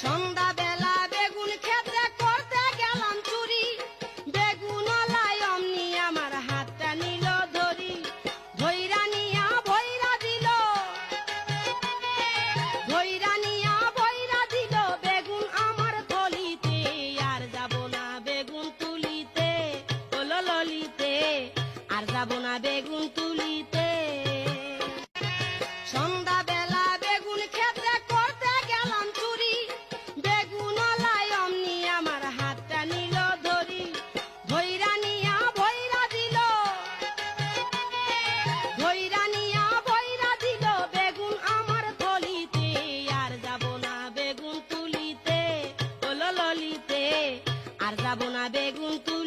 সন্ধ্যাবেলা বেগুন ক্ষেত্রে করতে গেলাম চুরি, বেগুনওয়ালায় অমনি আমার হাতটা নিল ধরি, ধইরা নিয়া ভইরা দিল, ধইরা নিয়া ভইরা দিল বেগুন আমার থলিতে। আর যাব না বেগুন তুলিতে, ওলো ললিতে, আর যাব না বেগুন তুলিতে। সন্ধ্যাবেলা বেগুন ক্ষেত্রে করতে গেলাম চুরি, বেগুনওয়ালায় অমনি আমার হাতটা নিল ধরি, ধইরা নিয়া ভইরা দিল, ধইরা নিয়া ভইরা দিল বেগুন আমার থলিতে। আর যাব না বেগুন তুলিতে, ওলো ললিতে, আর যাব না বেগুন তুলিতে।